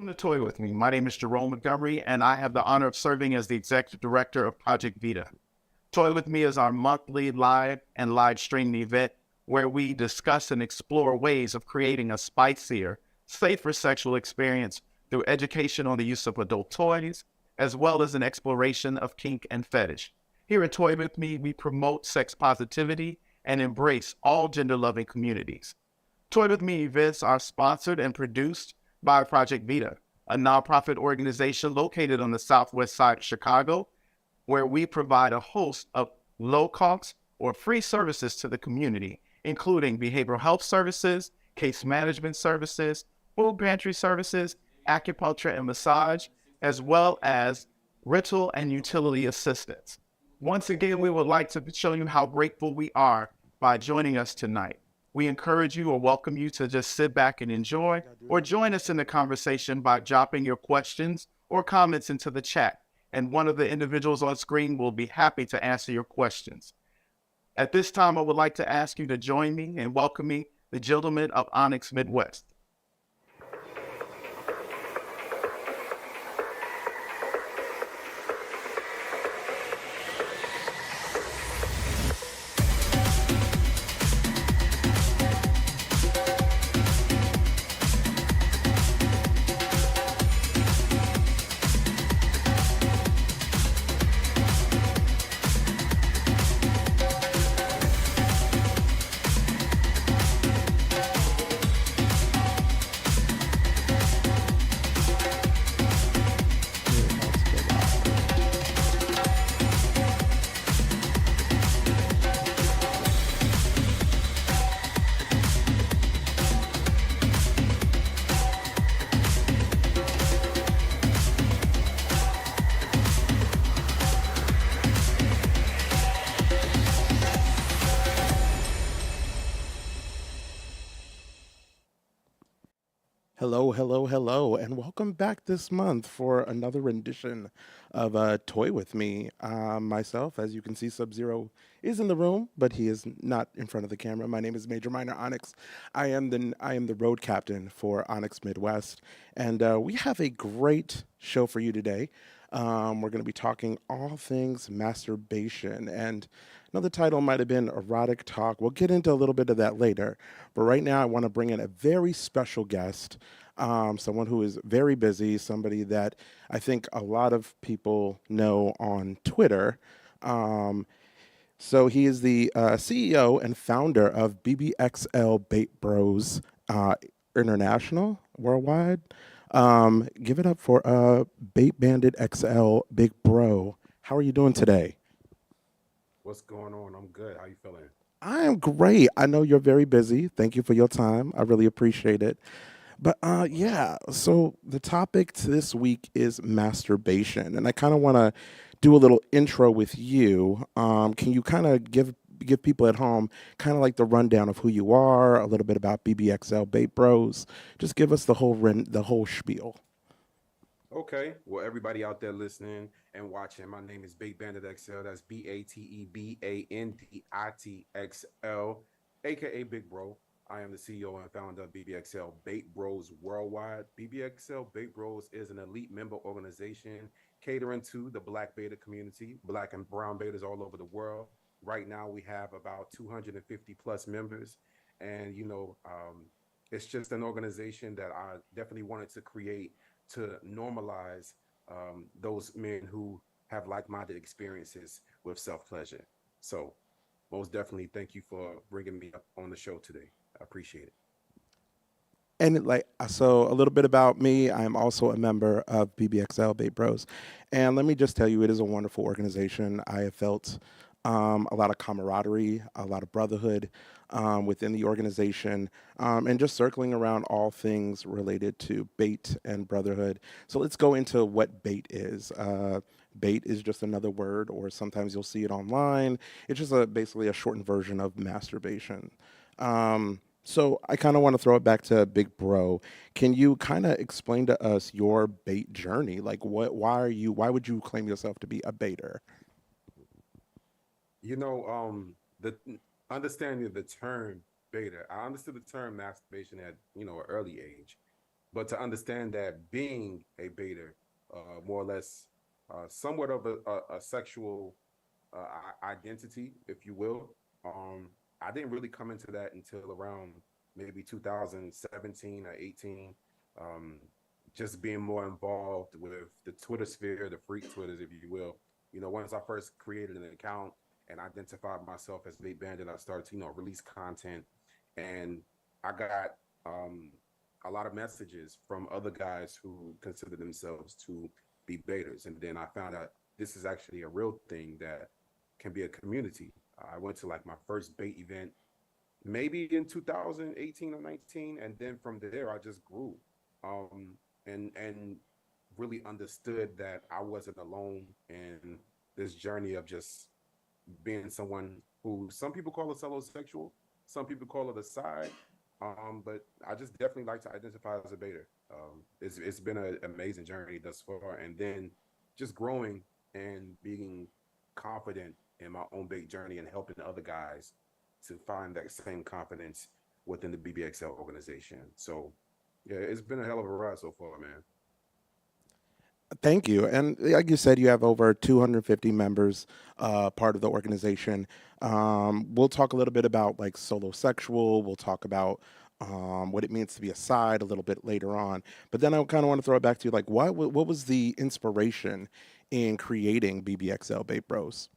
Welcome to Toy With Me. My name is Jerome Montgomery, and I have the honor of serving as the Executive Director of Project Vita. Toy With Me is our monthly live and live streaming event where we discuss and explore ways of creating a spicier, safer sexual experience through education on the use of adult toys, as well as an exploration of kink and fetish. Here at Toy With Me, we promote sex positivity and embrace all gender-loving communities. Toy With Me events are sponsored and produced by Project Vita, a nonprofit organization located on the southwest side of Chicago, where we provide a host of low-cost or free services to the community, including behavioral health services, case management services, food pantry services, acupuncture and massage, as well as rental and utility assistance. Once again, we would like to show you how grateful we are by joining us tonight. We encourage you or welcome you to just sit back and enjoy, or join us in the conversation by dropping your questions or comments into the chat, and one of the individuals on screen will be happy to answer your questions. At this time, I would like to ask you to join me in welcoming the gentlemen of Onyx Midwest. Hello, hello, hello, and welcome back this month for another rendition of Toy With Me. Myself, as you can see, Sub Zero is in the room, but he is not in front of the camera. My name is Major Minor Onyx. I am the road captain for Onyx Midwest, and we have a great show for you today. We're going to be talking all things masturbation, and another title might have been Erotic Talk. We'll get into a little bit of that later, but right now I want to bring in a very special guest, someone who is very busy, somebody that I think a lot of people know on Twitter. Um, so he is the CEO and founder of BBXL Bate Bros International Worldwide. Give it up for Bait Bandit XL Big Bro. How are you doing today? What's going on? I'm good. How you feeling? I am great. I know you're very busy. Thank you for your time. I really appreciate it. But yeah, so the topic this week is masturbation, and I kind of want to do a little intro with you. Can you kind of give people at home kind of like the rundown of who you are, a little bit about BBXL Bait Bros? Just give us the whole spiel. Okay. Well, everybody out there listening and watching, my name is Bate Bandit XL. That's BATEBANDITXL, aka Big Bro. I am the CEO and founder of BBXL Bait Bros Worldwide. BBXL Bait Bros is an elite member organization catering to the Black beta community, Black and brown betas all over the world. Right now, we have about 250 plus members, and it's just an organization that I definitely wanted to create to normalize those men who have like-minded experiences with self-pleasure. So most definitely thank you for bringing me up on the show today. I appreciate it. And so a little bit about me. I'm also a member of BBXL Bay Bros. And let me just tell you, it is a wonderful organization. I have felt a lot of camaraderie, a lot of brotherhood within the organization, and just circling around all things related to bait and brotherhood. So let's go into what bait is. Bait is just another word, or sometimes you'll see it online. It's just basically a shortened version of masturbation. So I kind of want to throw it back to Big Bro. Can you kind of explain to us your bait journey? Like, why would you claim yourself to be a baiter? The understanding of the term beta, I understood the term masturbation at an early age. But to understand that being a beta, more or less, somewhat of a sexual identity, if you will, I didn't really come into that until around maybe 2017 or 18. Um, just being more involved with the Twitter sphere, the freak Twitters, if you will. Once I first created an account and identified myself as Bait Bandit, I started to, release content, and I got um, a lot of messages from other guys who consider themselves to be baiters, and then I found out this is actually a real thing that can be a community. I went to like my first bait event maybe in 2018 or 19, and then from there I just grew, um, and really understood that I wasn't alone in this journey of just being someone who some people call a sexual, some people call it a side, but I just definitely like to identify as a beta. It's been an amazing journey thus far, and then just growing and being confident in my own big journey and helping other guys to find that same confidence within the BBXL organization. So, yeah, it's been a hell of a ride so far, man. Thank you. And like you said, you have over 250 members, part of the organization. We'll talk a little bit about like solo sexual. We'll talk about what it means to be a side a little bit later on. But then I kind of want to throw it back to you, like, what was the inspiration in creating BBXL Bape Bros?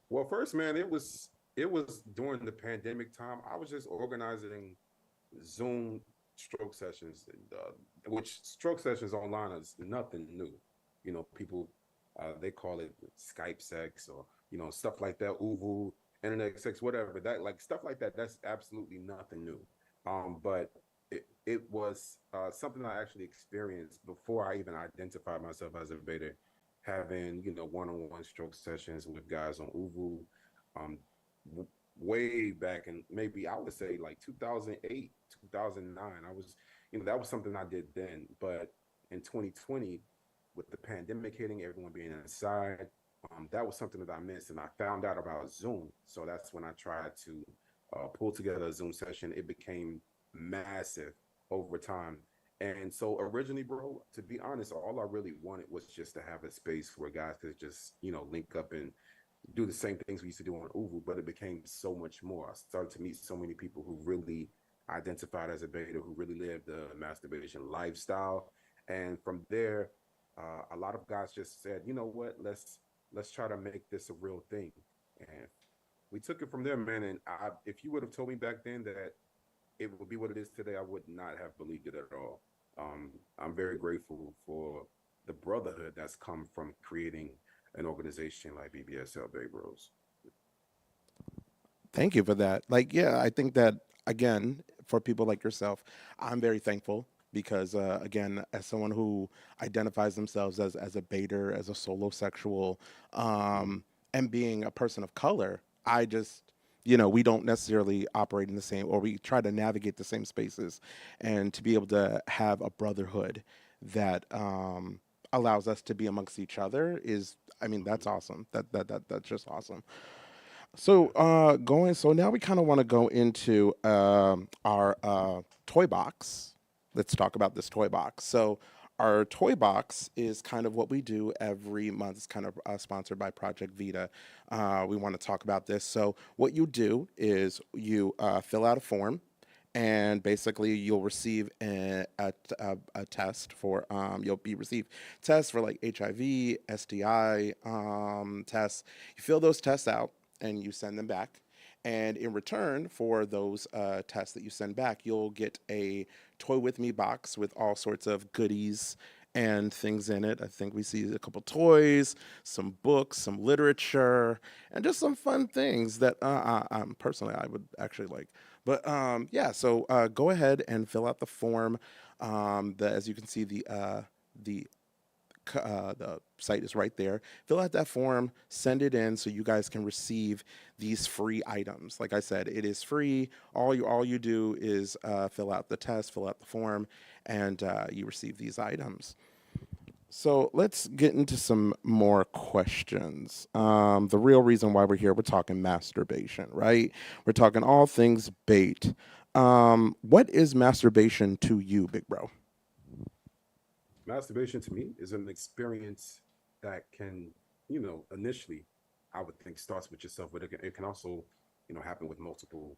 Well, first, man, it was during the pandemic time. I was just organizing Zoom stroke sessions, which stroke sessions online is nothing new. People they call it Skype sex or stuff like that, Uvu, internet sex, whatever. That like stuff like that. That's absolutely nothing new. But it was something I actually experienced before I even identified myself as a beta, having one-on-one stroke sessions with guys on Uvu, um, way back in maybe I would say like 2008, 2009. I was, that was something I did then. But in 2020, with the pandemic hitting, everyone being inside, that was something that I missed, and I found out about Zoom. So that's when I tried to pull together a Zoom session. It became massive over time. And so originally, bro, to be honest, all I really wanted was just to have a space where guys could just, link up and do the same things we used to do on Uvu, but it became so much more. I started to meet so many people who really identified as a beta, who really lived the masturbation lifestyle. And from there, a lot of guys just said, you know what, let's try to make this a real thing. And we took it from there, man. And if you would have told me back then that it would be what it is today, I would not have believed it at all. I'm very grateful for the brotherhood that's come from creating an organization like BBSL Bay Bros. Thank you for that. Like, yeah, I think that again, for people like yourself, I'm very thankful because, again, as someone who identifies themselves as a baiter, as a solo sexual, Mm-hmm. and being a person of color, I just, we don't necessarily operate in the same, or we try to navigate the same spaces, and to be able to have a brotherhood that allows us to be amongst each other is, I mean, that's awesome. That's just awesome. So, so now we kind of want to go into our toy box. Let's talk about this toy box. So, our toy box is kind of what we do every month. It's kind of sponsored by Project Vita. We want to talk about this. So, what you do is you fill out a form, and basically you'll receive a test for you'll be receive tests for like HIV, STI tests. You fill those tests out and you send them back. And in return for those tests that you send back, you'll get a Toy With Me box with all sorts of goodies and things in it. I think we see a couple toys, some books, some literature, and just some fun things that personally I would actually like. But yeah, so go ahead and fill out the form. As you can see, the the site is right there. Fill out that form, send it in so you guys can receive these free items. Like I said, it is free. All you do is fill out the test, fill out the form, and you receive these items. So let's get into some more questions. The real reason why we're here, we're talking masturbation, right? We're talking all things bait. What is masturbation to you, big bro? Masturbation to me is an experience that can, initially, I would think starts with yourself, but it can also, happen with multiple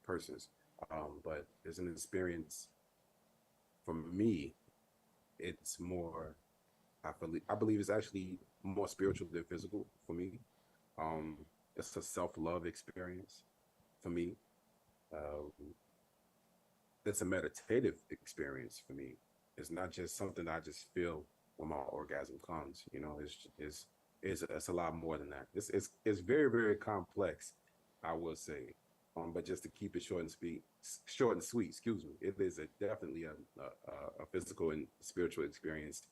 persons. But it's an experience for me. It's more, I believe it's actually more spiritual than physical for me. Um, it's a self-love experience for me. Um, it's a meditative experience for me. It's not just something I just feel when my orgasm comes. It's a lot more than that. It's very very complex, I will say. But just to keep it short and sweet. Excuse me. It is definitely a physical and spiritual experience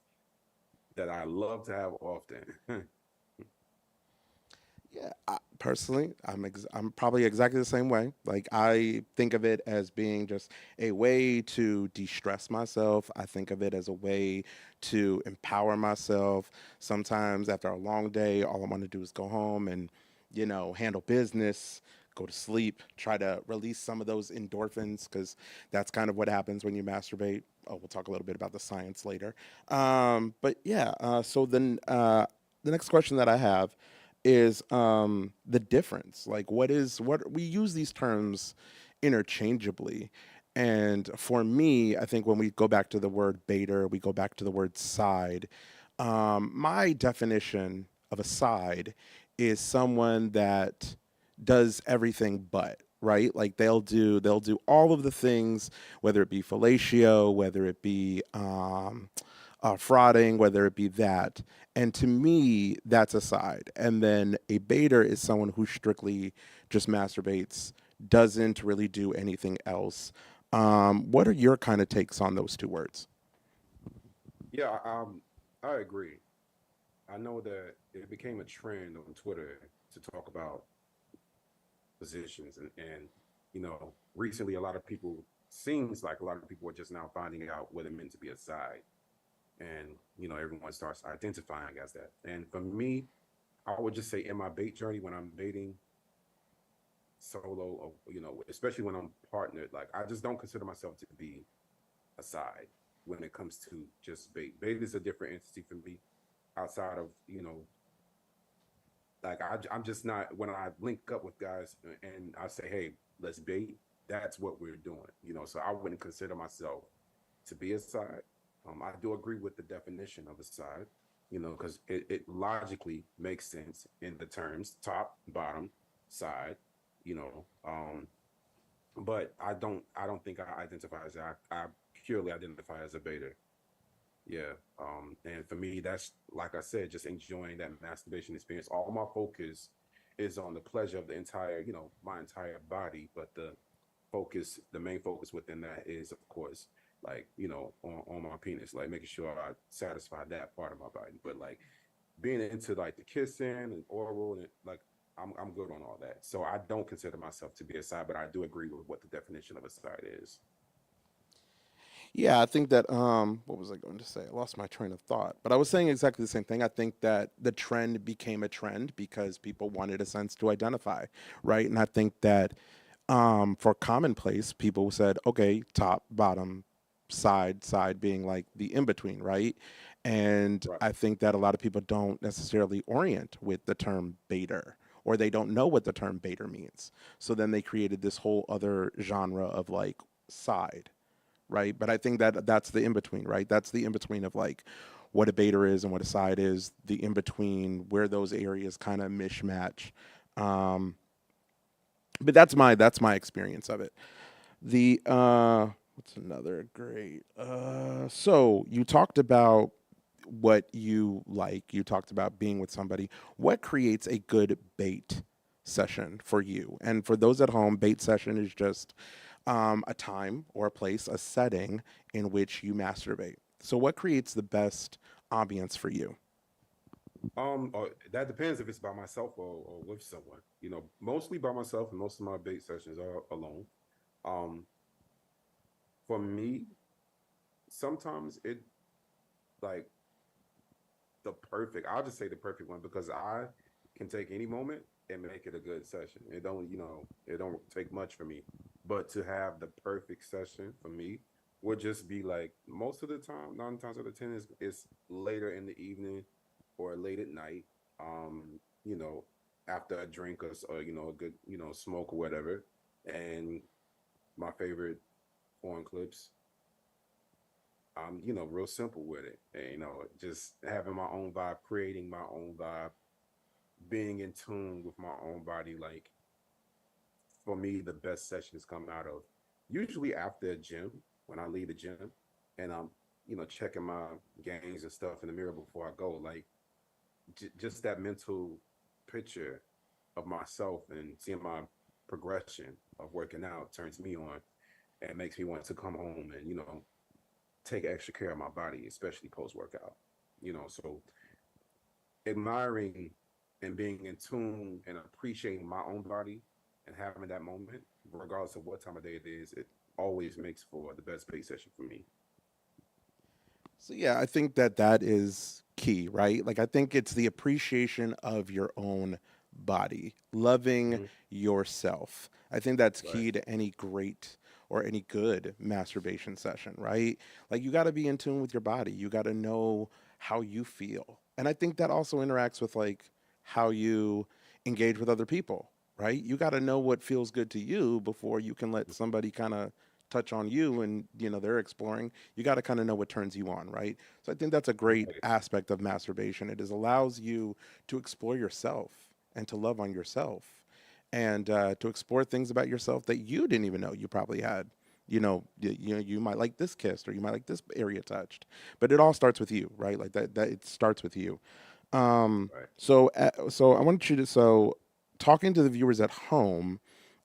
that I love to have often. Yeah, personally, I'm probably exactly the same way. Like I think of it as being just a way to de-stress myself. I think of it as a way to empower myself. Sometimes after a long day, all I want to do is go home and, handle business, go to sleep, try to release some of those endorphins because that's kind of what happens when you masturbate. Oh, we'll talk a little bit about the science later. But yeah, so then the next question that I have is the difference. Like, what we use these terms interchangeably. And for me, I think when we go back to the word baiter, we go back to the word side. My definition of a side is someone that does everything but right. Like they'll do all of the things, whether it be fellatio, whether it be frauding, whether it be that. And to me, that's a side. And then a baiter is someone who strictly just masturbates, doesn't really do anything else. What are your kind of takes on those two words? Yeah, I agree. I know that it became a trend on Twitter to talk about positions and recently a lot of people seems like a lot of people are just now finding out what it meant to be a side, and everyone starts identifying as that. And for me, I would just say in my bait journey, when I'm baiting solo, or especially when I'm partnered, like I just don't consider myself to be a side when it comes to just bait is a different entity for me outside of like I'm just not, when I link up with guys and I say, hey, let's bait, that's what we're doing, so I wouldn't consider myself to be a side. I do agree with the definition of a side, because it logically makes sense in the terms top, bottom, side, you know. But I don't think I identify as that. I purely identify as a beta. Yeah. And for me, that's like I said, just enjoying that masturbation experience. All my focus is on the pleasure of the entire, my entire body, but the main focus within that is, of course, like, on my penis, like making sure I satisfy that part of my body. But like being into like the kissing and oral and like I'm good on all that. So I don't consider myself to be a side, but I do agree with what the definition of a side is. Yeah, I think that what was I going to say? I lost my train of thought. But I was saying exactly the same thing. I think that the trend became a trend because people wanted a sense to identify, right? And I think that for commonplace, people said, okay, top, bottom, side, side being like the in between, right? And Right. I think that a lot of people don't necessarily orient with the term baiter, or they don't know what the term baiter means. So then they created this whole other genre of like side, right? But I think that that's the in between, right? That's the in between of like what a baiter is and what a side is, the in between where those areas kind of mishmatch. Um, but that's my experience of it. The what's another great so you talked about what you like. You talked about being with somebody. What creates a good bait session for you? And for those at home, bait session is just a time or a place, a setting in which you masturbate. So what creates the best ambience for you? That depends if it's by myself or with someone. Mostly by myself, and most of my bait sessions are alone. Um, for me, sometimes it like I'll just say the perfect one because I can take any moment and make it a good session. It don't take much for me. But to have the perfect session for me, would just be like most of the time, 9 times out of 10 is later in the evening or late at night. You know, after a drink or a good, smoke or whatever. And my favorite porn clips, real simple with it. And, just having my own vibe, creating my own vibe, being in tune with my own body. Like for me, the best sessions come out of usually after a gym when I leave the gym and I'm, checking my gains and stuff in the mirror before I go. Like just that mental picture of myself and seeing my progression of working out turns me on and makes me want to come home and, take extra care of my body, especially post workout. So admiring and being in tune and appreciating my own body and having that moment, regardless of what time of day it is, it always makes for the best bait session for me. So yeah, I think that that is key, right? Like I think it's the appreciation of your own body, loving Hmm. yourself. I think that's Right. key to any great or any good masturbation session, right? Like you got to be in tune with your body. You got to know how you feel. And I think that also interacts with like how you engage with other people, right? You got to know what feels good to you before you can let somebody kind of touch on you and they're exploring. You got to kind of know what turns you on, right? So I think that's a great Right. aspect of masturbation. It is allows you to explore yourself and to love on yourself and to explore things about yourself that you didn't even know you probably had. You might like this kissed or you might like this area touched, but it all starts with you, right? Like that it starts with you. Right. So I want you to talking to the viewers at home.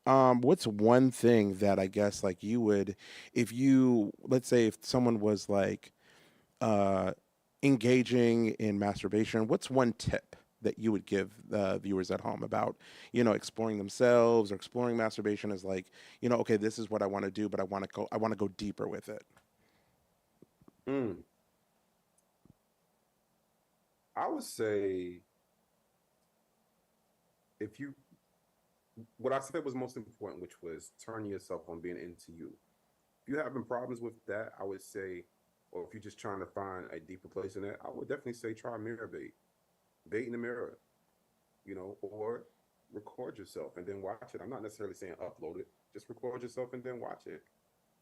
What's one thing that I guess like you would, if you, let's say if someone was like uh, engaging in masturbation, what's one tip that you would give the viewers at home about, exploring themselves or exploring masturbation as like, okay, this is what I want to do, but I want to go deeper with it. Mm. I would say if you, what I said was most important, which was turn yourself on being into you. If you're having problems with that, I would say, or if you're just trying to find a deeper place in that, I would definitely say try mirror bait, bait in the mirror, or record yourself and then watch it. I'm not necessarily saying upload it, just record yourself and then watch it.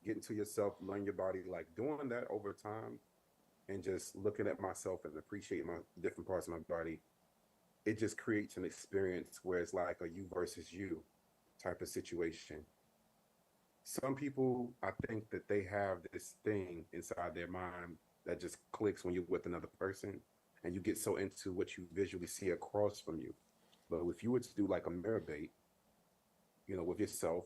Get into yourself, learn your body. Like doing that over time and just looking at myself and appreciating my different parts of my body, it just creates an experience where it's like a you versus you type of situation. Some people, I think that they have this thing inside their mind that just clicks when you're with another person and you get so into what you visually see across from you. But if you were to do like a mirror bait, with yourself,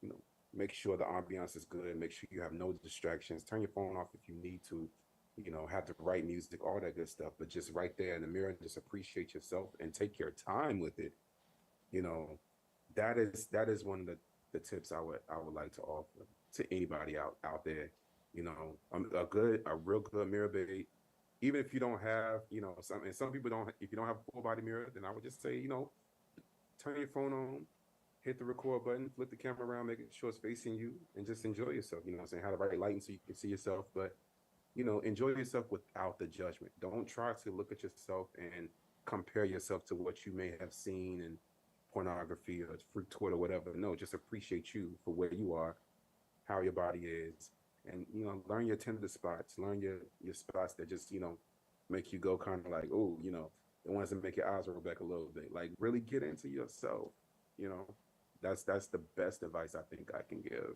you know, make sure the ambiance is good, make sure you have no distractions, turn your phone off if you need to, have the right music, all that good stuff, but just right there in the mirror, just appreciate yourself and take your time with it. You know, that is one of the tips I would like to offer to anybody out there. A real good mirror bait. Even if you don't have, some people don't. If you don't have a full body mirror, then I would just say, turn your phone on, hit the record button, flip the camera around, make sure it's facing you, and just enjoy yourself. You know what I'm saying? Have the right lighting so you can see yourself, but enjoy yourself without the judgment. Don't try to look at yourself and compare yourself to what you may have seen in pornography or freak Twitter or whatever. No, just appreciate you for where you are, how your body is, and learn your tender spots, learn your spots that just make you go kind of like, oh, the ones that make your eyes roll back a little bit. Like really get into yourself. You know, that's the best advice I think I can give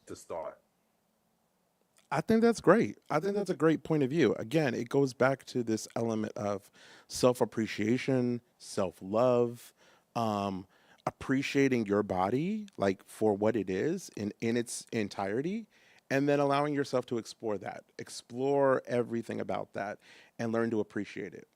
to start. I think that's great. I think that's a great point of view. Again, it goes back to this element of self appreciation, self love, um, appreciating your body like for what it is in its entirety, and then allowing yourself to explore that, explore everything about that, and learn to appreciate it.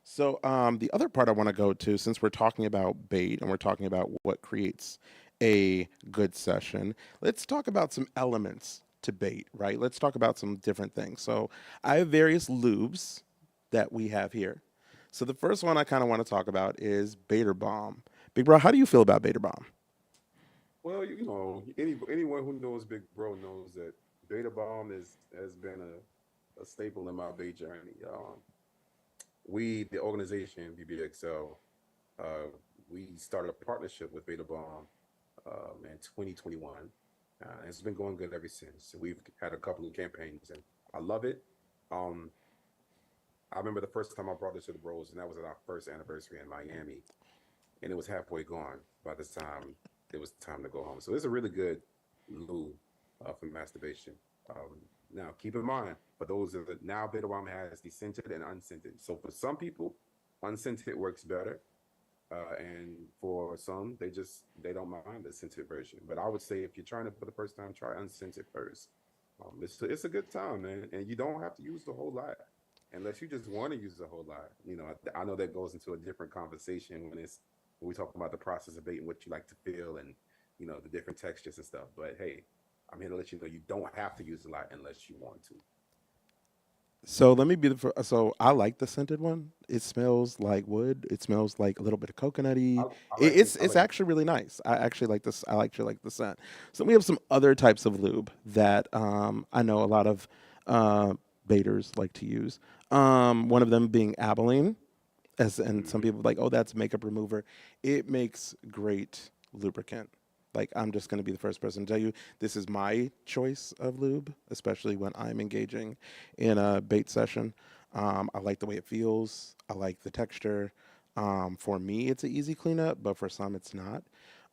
So, the other part I want to go to, since we're talking about bait and we're talking about what creates a good session, let's talk about some elements to bait, right? Let's talk about some different things. So, I have various lubes that we have here. So, the first one I kind of want to talk about is Baiter Bomb. Big bro, how do you feel about Baiter Bomb? Well, anyone who knows Big Bro knows that Beta Bomb has been a staple in my bait journey. We, the organization BBXL, uh, we started a partnership with Beta Bomb in 2021. It's been going good ever since. We've had a couple of campaigns, and I love it. Um, I remember the first time I brought this to the Bros, and that was at our first anniversary in Miami, and it was halfway gone by the time it was time to go home. So it's a really good lube for masturbation. Now, keep in mind, for those that now Beta Bomb has the scented and unscented. So for some people, unscented works better. And for some, they don't mind the scented version. But I would say if you're trying to for the first time, try unscented first. It's a good time, man, and you don't have to use the whole lot unless you just want to use the whole lot. I know that goes into a different conversation when we talk about the process of bait and what you like to feel and the different textures and stuff. But hey, I'm here to let you know you don't have to use a lot unless you want to. So let me be the first. So I like the scented one. It smells like wood. It smells like a little bit of coconutty. I It, like it. it's I it's like it. actually really nice. I actually like this. I actually like the scent. So we have some other types of lube that I know a lot of baiters like to use. One of them being Abilene, and some Mhm. people are like, oh, that's makeup remover. It makes great lubricant. Like I'm just going to be the first person to tell you this is my choice of lube, especially when I'm engaging in a bait session. I like the way it feels. I like the texture. For me, it's an easy cleanup, but for some, it's not.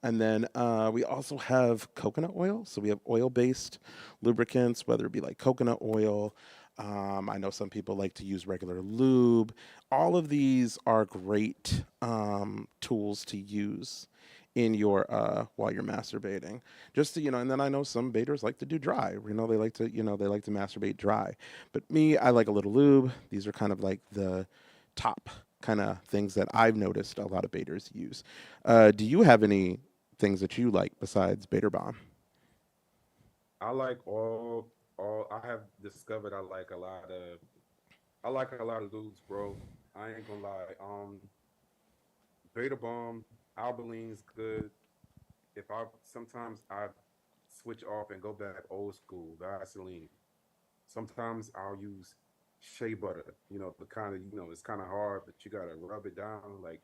And then we also have coconut oil. So we have oil-based lubricants, whether it be like coconut oil. I know some people like to use regular lube. All of these are great tools to use in your while you're masturbating. Just to, and then I know some baiters like to do dry. They like to masturbate dry. But me, I like a little lube. These are kind of like the top kind of things that I've noticed a lot of baiters use. Do you have any things that you like besides Baiter Bomb? I like all. I have discovered I like a lot of dudes, bro. I ain't gonna lie. Beta Bomb, Albalene's good. If I sometimes I switch off and go back old school, Vaseline. Sometimes I'll use shea butter. The kind of it's kind of hard, but you gotta rub it down. Like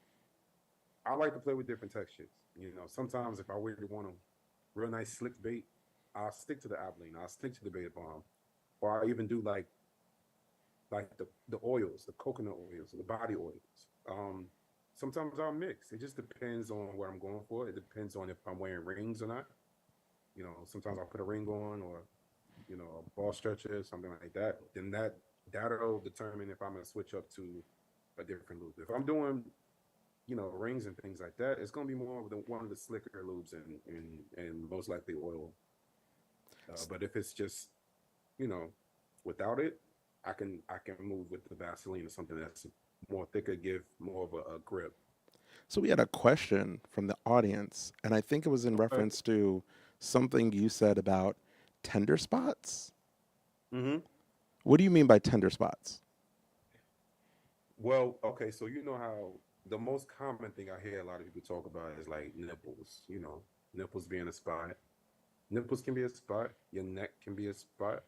I like to play with different textures. Sometimes if I really want a real nice slick bait, I'll stick to the Abilene. I'll stick to the Beta Bomb, or I even do like the oils, the coconut oils, the body oils. Sometimes I'll mix. It just depends on what I'm going for. It depends on if I'm wearing rings or not. Sometimes I'll put a ring on or a ball stretcher, something like that. Then that'll determine if I'm gonna switch up to a different lube. If I'm doing rings and things like that, it's gonna be more of one of the slicker lubes and most likely oil. But if it's just you know without it, I can move with the Vaseline or something that's more thicker, give more of a grip. So we had a question from the audience, and I think it was in Okay. reference to something you said about tender spots. Mm-hmm. What do you mean by tender spots? Well, okay, so you know how the most common thing I hear a lot of people talk about is like nipples. Nipples being a spot. Nipples can be a spot. Your neck can be a spot.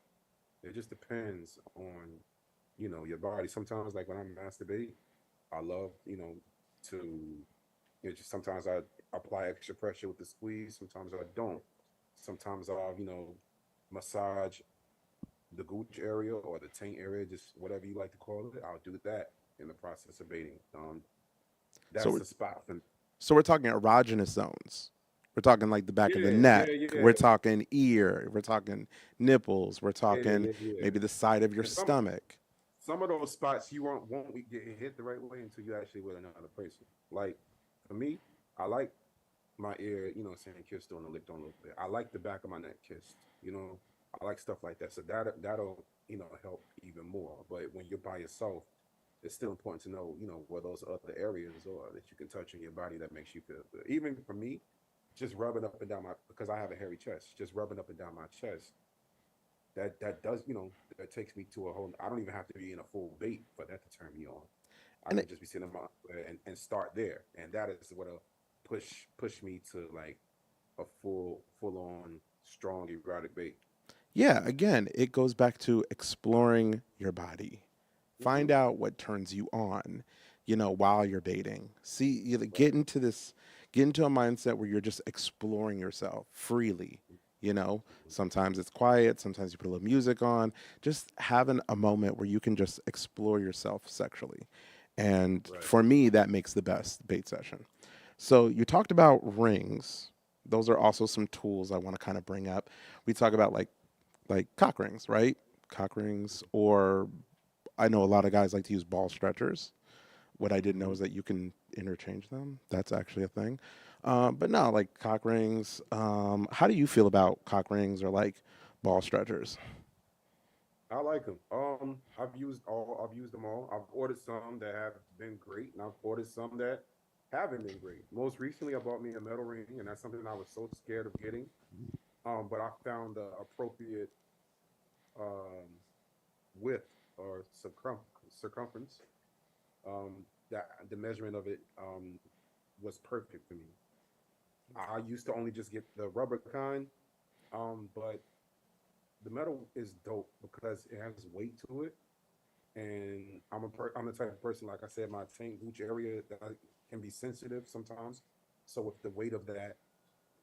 It just depends on your body. Sometimes, like when I masturbate, I love to just sometimes I apply extra pressure with the squeeze. Sometimes I don't. Sometimes I'll massage the gooch area or the taint area, just whatever you like to call it. I'll do that in the process of baiting. So That's we're, the spot for me. so we're talking erogenous zones. We're talking like the back of the Yeah, neck. yeah, yeah, We're talking ear. We're talking nipples. We're yeah, talking yeah, yeah. maybe the side of your And stomach. some of those spots you won't get hit the right way until you actually with another person. Like for me, I like my ear, saying kissed on the licked on a little bit. I like the back of my neck kissed. I like stuff like that. So that'll help even more. But when you're by yourself, it's still important to know, where those other areas are that you can touch in your body that makes you feel good. Even for me, just rubbing up and down my because I have a hairy chest, just rubbing up and down my chest, that does, that takes me to a whole I don't even have to be in a full bait for that to turn me on. I And can just be sitting my and start there. And that is what'll push me to like a full on strong erotic bait. Yeah, again, it goes back to exploring your body. Hmm. Find out what turns you on, while you're dating. See, Right. get into a mindset where you're just exploring yourself freely. Sometimes it's quiet, sometimes you put a little music on, just having a moment where you can just explore yourself sexually. And Right. for me, that makes the best bait session. So you talked about rings. Those are also some tools I want to kind of bring up. We talk about like cock rings, right? Cock rings, or I know a lot of guys like to use ball stretchers. What I didn't know Hmm. is that you can interchange them. That's actually a thing. But no, like cock rings. How do you feel about cock rings or like ball stretchers? I like them. I've used them all. I've ordered some that have been great, and I've ordered some that haven't been great. Most recently, I bought me a metal ring, and that's something I was so scared of getting. But I found the appropriate um, width or circumference. That the measurement of it was perfect for me. I used to only just get the rubber kind, but the metal is dope because it has weight to it, and I'm the type of person, like I said, my taint gooch area that can be sensitive sometimes. So with the weight of that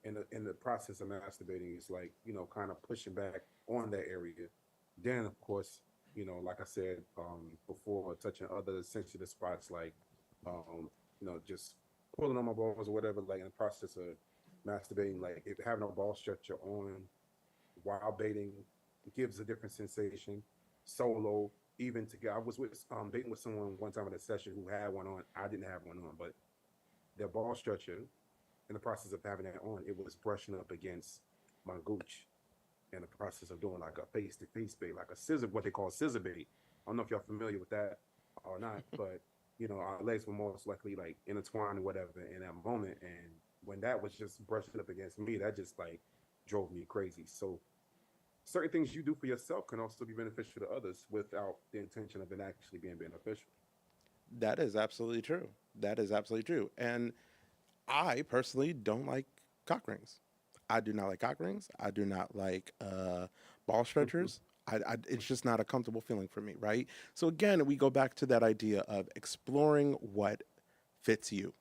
in the process of masturbating, it's like kind of pushing back on that area. Then of course, like I said before, touching other sensitive spots like just pulling on my balls or whatever, like in the process of masturbating, like if having a ball stretcher on while baiting gives a different sensation. Solo, even together. I was with dating with someone one time in a session who had one on. I didn't have one on, but their ball stretcher, in the process of having that on, it was brushing up against my gooch in the process of doing like a face to face bait, like a scissor, what they call scissor bait. I don't know if y'all familiar with that or not, but our legs were most likely like intertwined or whatever in that moment. And when that was just brushing up against me, that just like drove me crazy. So certain things you do for yourself can also be beneficial to others without the intention of it actually being beneficial. That is absolutely true. That is absolutely true. And I personally don't like cock rings. I do not like cock rings. I do not like ball stretchers. It's just not a comfortable feeling for me, right? So again, we go back to that idea of exploring what fits you.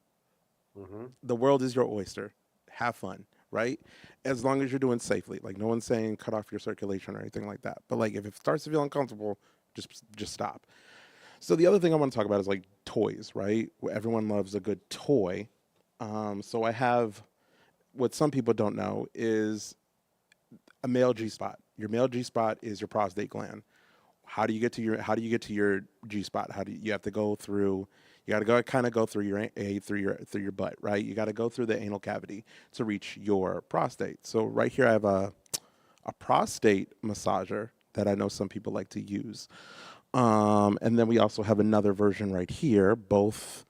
Mm-hmm. The world is your oyster. Have fun, right? As long as you're doing safely. Like no one's saying cut off your circulation or anything like that. But like if it starts to feel uncomfortable, just stop. So the other thing I want to talk about is like toys, right? Where everyone loves a good toy. So I have what some people don't know is a male G spot. Your male G spot is your prostate gland. How do you get to your G spot? How do you have to go through? You got to go kind of go through through your butt, right? You got to go through the anal cavity to reach your prostate. So right here I have a prostate massager that I know some people like to use. And then we also have another version right here. Both,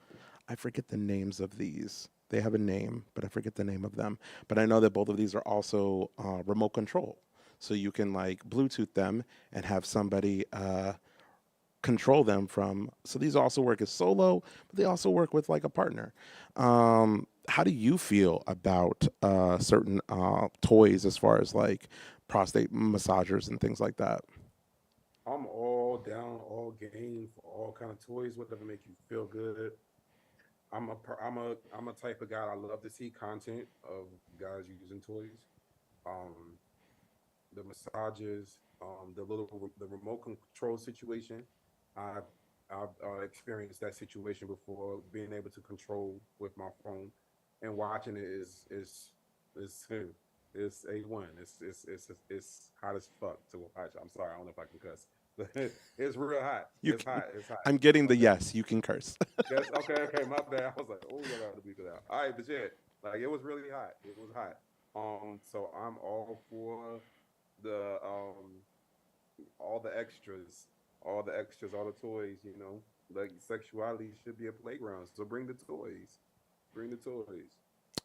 I forget the names of these. They have a name, but I forget the name of them. But I know that both of these are also remote control. So you can like Bluetooth them and have somebody control them from. So these also work as solo, but they also work with like a partner. How do you feel about certain toys as far as like prostate massagers and things like that? I'm all down, all game for all kind of toys, whatever make you feel good. I'm a type of guy. I love to see content of guys using toys. Um, the massages, the remote control situation. I've I've experienced that situation before. Being able to control with my phone and watching it is it's A1. It's hot as fuck to watch. I'm sorry, I don't know if I can cuss, but it's real hot. You It's can, hot. It's hot. I'm getting the Okay. yes. You can curse. Yes. Okay. My bad. I was like, oh, I gotta beep it out. All right, but yeah, like it was really hot. It was hot. So I'm all for the all the extras, all the toys. Like sexuality should be a playground. So bring the toys. Bring the toys.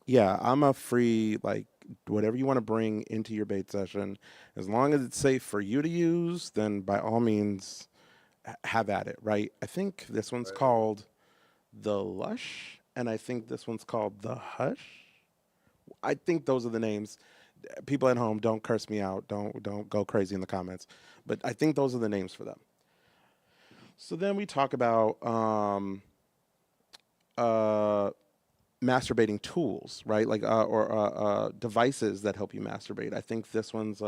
Yeah, I'm a free like whatever you want to bring into your bait session, as long as it's safe for you to use, then by all means have at it, right? I think this one's Right. called the Lush, and I think this one's called the Hush. I think those are the names. People at home, don't curse me out. Don't go crazy in the comments. But I think those are the names for them. So then we talk about uh, masturbating tools, right? Like or devices that help you masturbate. I think this one's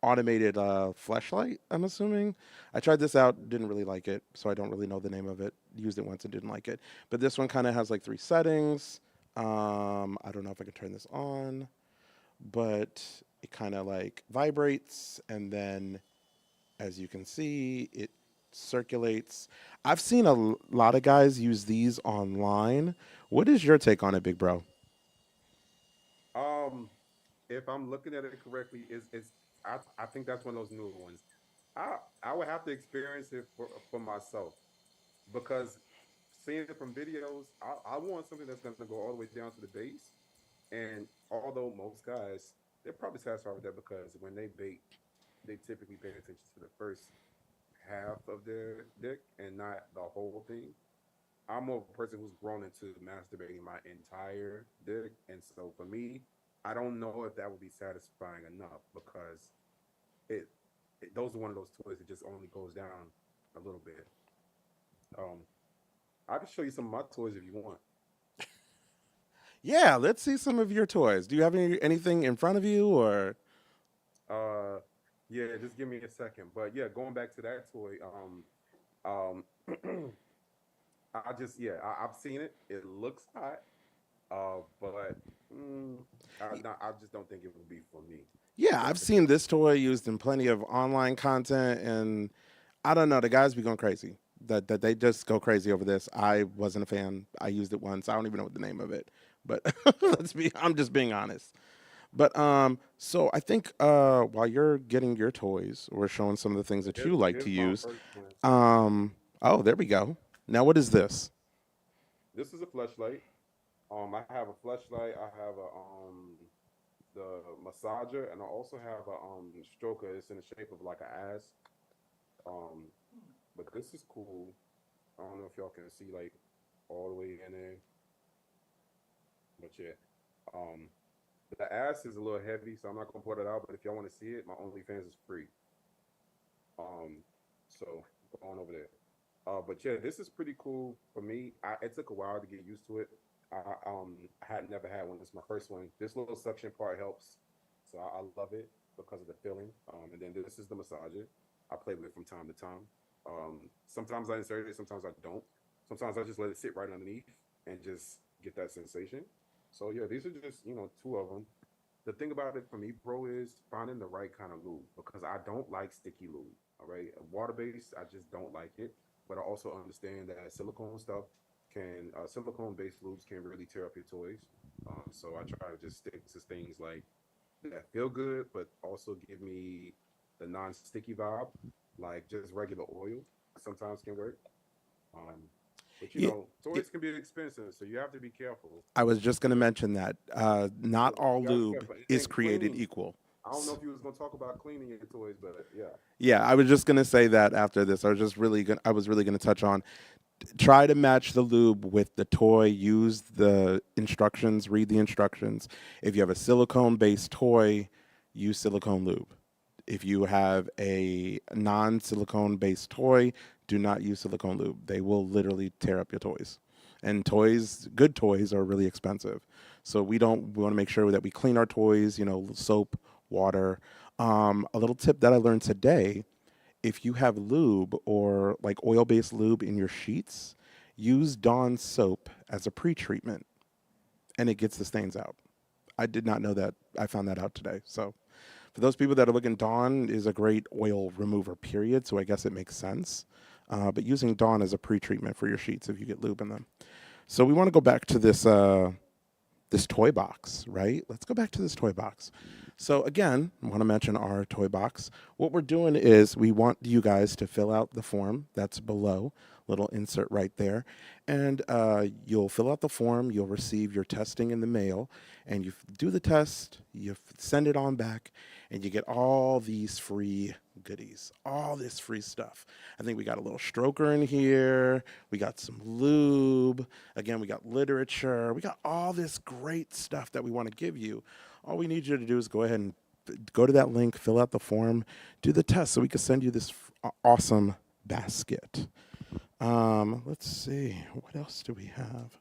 automated fleshlight. I'm assuming. I tried this out, didn't really like it, so I don't really know the name of it. Used it once and didn't like it. But this one kind of has like three settings. I don't know if I can turn this on, but it kind of like vibrates, and then as you can see, it circulates. I've seen a lot of guys use these online. What is your take on it, big bro? Um, if I'm looking at it correctly, is I think that's one of those newer ones. I would have to experience it for myself because seeing it from videos, I want something that's going to go all the way down to the base. And although most guys, they're probably satisfied with that because when they bait, they typically pay attention to the first half of their dick and not the whole thing. I'm more of a person who's grown into masturbating my entire dick, and so for me, I don't know if that would be satisfying enough because it, those are one of those toys that just only goes down a little bit. Um, I can show you some of my toys if you want. Yeah, let's see some of your toys. Do you have anything in front of you or? Uh, yeah, just give me a second. But yeah, going back to that toy, I just I've seen it. It looks hot. But I just don't think it would be for me. Yeah, I've That's the seen thing. this toy used in plenty of online content, and I don't know, the guys be going crazy. That they just go crazy over this. I wasn't a fan. I used it once. I don't even know what the name of it, but Oh, I'm just being honest. But so I think while you're getting your toys or showing some of the things that you like to here's my use, first one. oh, there we go. Now what is this? This is a flashlight. I have a flashlight. I have a the massager, and I also have a stroker. It's in the shape of like an ass. Um, but this is cool. I don't know if y'all can see like all the way in there, but yeah. Um, the ass is a little heavy, so I'm not gonna put it out. But if y'all want to see it, my OnlyFans is free. Um, so go on over there. But yeah, this is pretty cool for me. It took a while to get used to it. I had never had one. This is my first one. This little suction part helps, so I love it because of the feeling. And then this is the massager. I play with it from time to time. Sometimes I insert it, sometimes I don't. Sometimes I just let it sit right underneath and just get that sensation. So yeah, these are just two of them. The thing about it for me, bro, is finding the right kind of lube because I don't like sticky lube. All right, water based, I just don't like it. But I also understand that silicone based lubes can really tear up your toys. So I try to just stick to things like that feel good, but also give me the non sticky vibe, like just regular oil. Sometimes can work. Um, but Yeah, toys can be expensive, so you have to be careful. I was just going to You mention that not you all gotta be lube careful. is And created clean. equal. I don't know if you was gonna talk about cleaning your toys, but yeah. Yeah, I was just gonna say that after this. I was really gonna touch on try to match the lube with the toy. Use the instructions, read the instructions. If you have a silicone based toy, use silicone lube. If you have a non silicone based toy, do not use silicone lube. They will literally tear up your toys. And good toys are really expensive. So we want to make sure that we clean our toys, soap, water. A little tip that I learned today, if you have lube or like oil based lube in your sheets, use Dawn soap as a pre treatment and it gets the stains out. I did not know that. I found that out today. So, for those people that are looking, Dawn is a great oil remover, period. So, I guess it makes sense. But using Dawn as a pre treatment for your sheets if you get lube in them. So, we want to go back to this toy box, right? Let's go back to this toy box. So again, I want to mention our toy box. What we're doing is we want you guys to fill out the form that's below, little insert right there, and you'll fill out the form. You'll receive your testing in the mail, and you do the test. You send it on back, and you get all these free goodies, all this free stuff. I think we got a little stroker in here. We got some lube. Again, we got literature. We got all this great stuff that we want to give you. all we need you to do is go ahead and go to that link, fill out the form, do the test so we can send you this awesome basket. Let's see. What else do we have?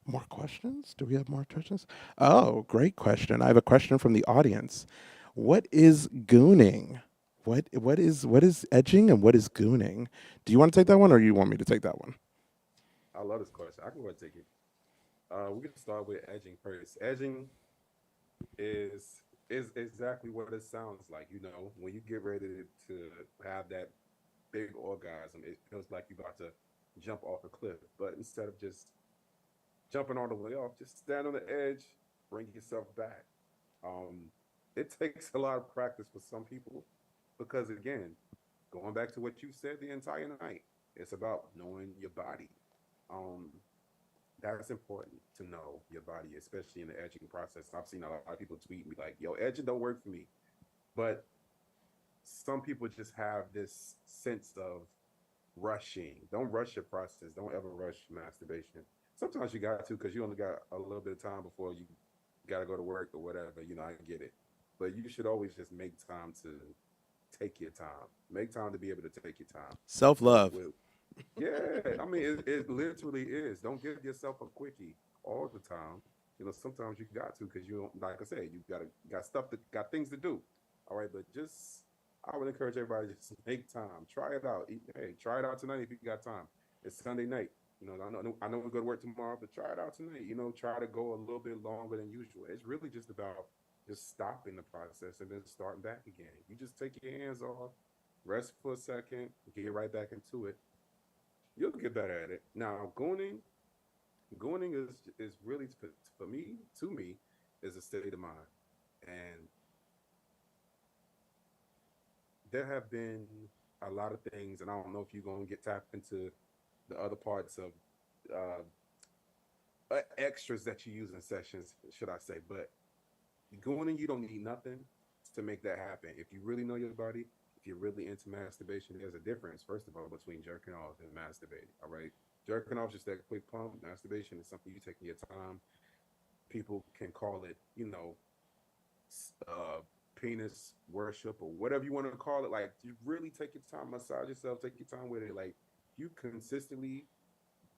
More questions? Do we have more questions? Oh, great question. I have a question from the audience. What is gooning? What is edging and what is gooning? Do you want to take that one or you want me to take that one? I love this question. I can go ahead and take it. We can start with edging first. Edging is exactly what it sounds like. You know, when you get ready to have that big orgasm, it feels like you're about to jump off a cliff. But instead of just jumping all the way off, just stand on the edge, bring yourself back. Um, it takes a lot of practice for some people because, again, going back to what you said the entire night, it's about knowing your body. Um, that's important to know your body, especially in the edging process. I've seen a lot of people tweet me like, "Yo, edging don't work for me," but some people just have this sense of rushing. Don't rush your process. Don't ever rush masturbation. Sometimes you got to because you only got a little bit of time before you got to go to work or whatever. You know, I get it, but you should always just make time to take your time. Make time to be able to take your time. Self love. With yeah, I mean, it literally is. Don't give yourself a quickie all the time. You know, sometimes you got to because you don't. Like I said, got stuff that got things to do. All right, but just I would encourage everybody to just make time. Try it out. Hey, try it out tonight if you got time. It's Sunday night. You know, I know we go to work tomorrow, but try it out tonight. You know, try to go a little bit longer than usual. It's really just about just stopping the process and then starting back again. You just take your hands off, rest for a second, get right back into it. You'll get better at it. Now, gooning is really for me, to me, is a state of mind. And there have been a lot of things, and I don't know if you're gonna get tapped into the other parts of extras that you use in sessions, should I say? But gooning, you don't need nothing to make that happen. If you really know your body, if you're really into masturbation, there's a difference, first of all, between jerking off and masturbating. All right, jerking off is just that quick pump. Masturbation is something you taking your time. People can call it, uh, penis worship or whatever you want to call it. Like, you really take your time, massage yourself, take your time with it. Like, you consistently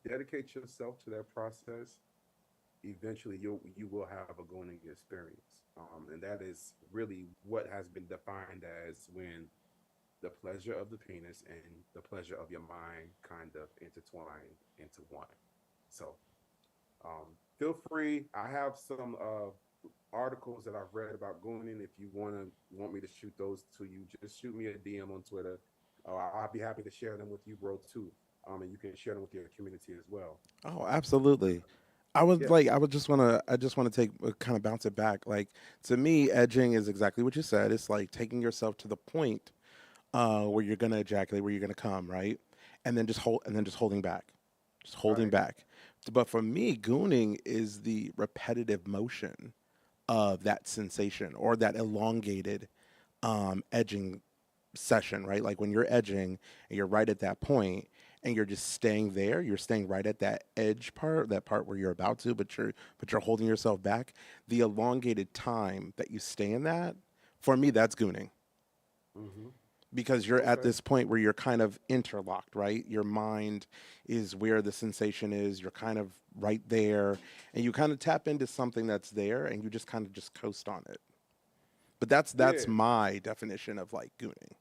dedicate yourself to that process, eventually you will have a going experience, and that is really what has been defined as when the pleasure of the penis and the pleasure of your mind kind of intertwine into one. So feel free. I have some articles that I've read about gooning. If you want me to shoot those to you, just shoot me a DM on Twitter. I'll be happy to share them with you, bro, too. And you can share them with your community as well. Oh, absolutely. I would Yeah. like. I just want to take kind of bounce it back. Like to me, edging is exactly what you said. It's like taking yourself to the point where you're gonna ejaculate, where you're gonna come, right? And then just holding back, just holding Right. back. But for me, gooning is the repetitive motion of that sensation or that elongated edging session, right? Like when you're edging and you're right at that point and you're just staying there, you're staying right at that edge part, that part where you're about to, but you're holding yourself back. The elongated time that you stay in that, for me, that's gooning Mm-hmm. because you're at Okay. this point where you're kind of interlocked, right? Your mind is where the sensation is. You're kind of right there, and you kind of tap into something that's there, and you just kind of just coast on it. But that's Yeah. my definition of like gooning.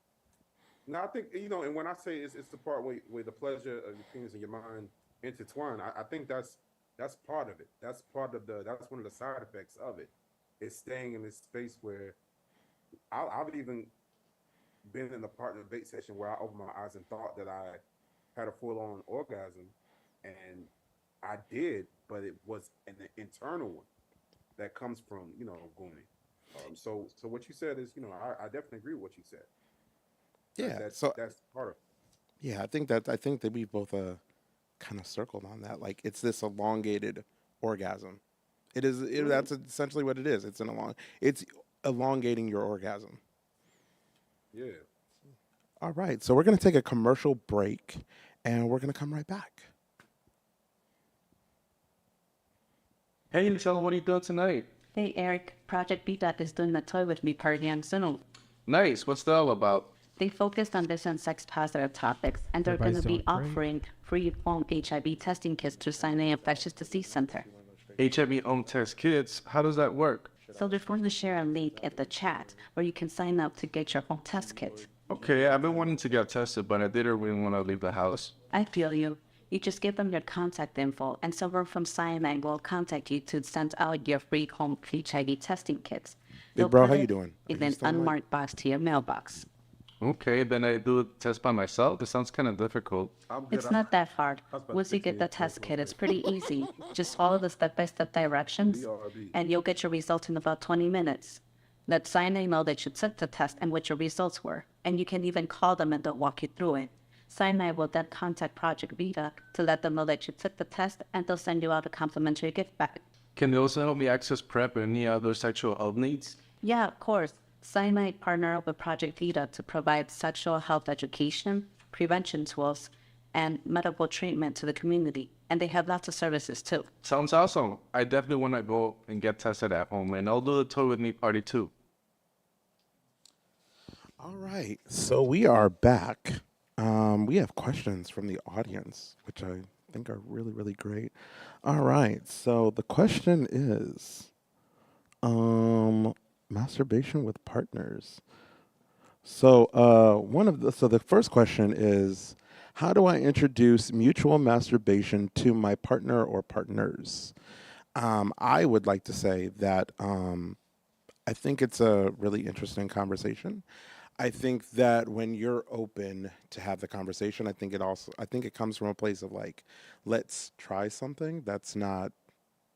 No, I think and when I say it's the part where the pleasure of your penis and your mind intertwine, I think that's part of it. That's one of the side effects of it. It's staying in this space where I've even been in a partner date session where I opened my eyes and thought that I had a full on orgasm, and I did, but it was an internal one that comes from gooning. So what you said is I definitely agree with what you said. That Yeah. that's So that's part of yeah, I think that we both kind of circled on that. Like it's this elongated orgasm. it. That's essentially what it is. It's elongating your orgasm. Yeah. All right, so we're gonna take a commercial break, and we're gonna come right back. Hey, Michelle, what are you doing tonight? Hey Eric, Project Bate is doing a toy with me party on Zoom. Nice. What's that all about? They focused on different sex positive topics and they're going to be offering free home HIV testing kits through Sinai Infectious Disease Center. HIV home test kits. How does that work? So they're going to share a link in the chat where you can sign up to get your home test kit. Okay, I've been wanting to get tested, but I didn't really want to leave the house. I feel you. You just give them your contact info and someone from Sinai will contact you to send out your free home HIV testing kits. Big bro, how you doing? In an unmarked box to your mailbox. Okay, then I do the test by myself. It sounds kind of difficult. I'm good. It's not that hard. I was about to Once you say get the it's test like- kit, it's pretty easy. Just follow the step-by-step directions, BRB. and you'll get your result in about 20 minutes. Let Sinai know that you took the test and what your results were, and you can even call them and they'll walk you through it. Sinai will then contact Project Vita to let them know that you took the test, and they'll send you out a complimentary gift bag. Can they also help me access PrEP and any other sexual health needs? Yeah, of course. Sinai partner up with Project Vita to provide sexual health education, prevention tools, and medical treatment to the community. And they have lots of services too. Sounds awesome. I definitely want to go and get tested at home, and I'll do the toy with me party too. All right, so we are back. We have questions from the audience, which I think are really, really great. All right, so the question is, masturbation with partners. So the first question is, how do I introduce mutual masturbation to my partner or partners? I would like to say that I think it's a really interesting conversation. I think that when you're open to have the conversation, I think it comes from a place of like, let's try something that's not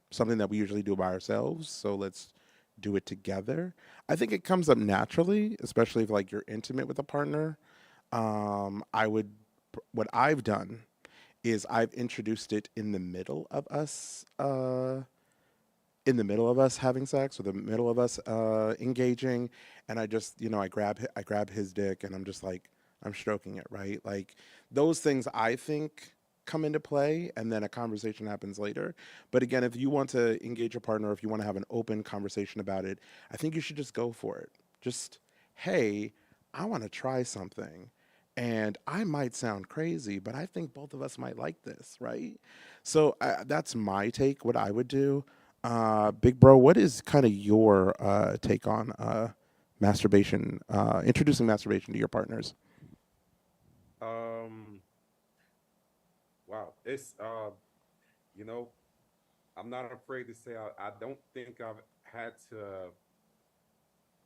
something that we usually do by ourselves. So let's do it together. I think it comes up naturally, especially if like you're intimate with a partner. What I've done is I've introduced it in the middle of us, having sex, or the middle of us engaging, and I just, I grab his dick, and I'm just like, I'm stroking it, right? Like those things I think come into play, and then a conversation happens later. But again, if you want to engage your partner, if you want to have an open conversation about it, I think you should just go for it. Just, hey, I want to try something. And I might sound crazy, but I think both of us might like this, right? So that's my take, what I would do. Big bro, what is kind of your take on masturbation, introducing masturbation to your partners? Wow, it's you know, I'm not afraid to say I don't think I've had to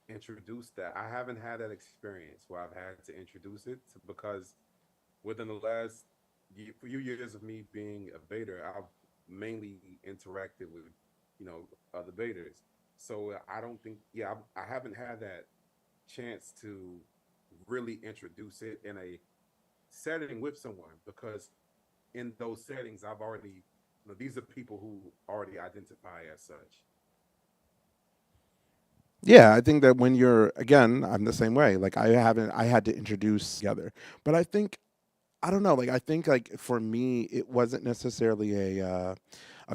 introduce that. I haven't had that experience where I've had to introduce it because within the last few years of me being a baiter, I've mainly interacted with, other baiters. So I don't think, I haven't had that chance to really introduce it in a setting with someone because in those settings, I've already, these are people who already identify as such. Yeah, I think that when you're, again, I'm the same way. Like I had to introduce together, but I don't know. Like I think like for me, it wasn't necessarily a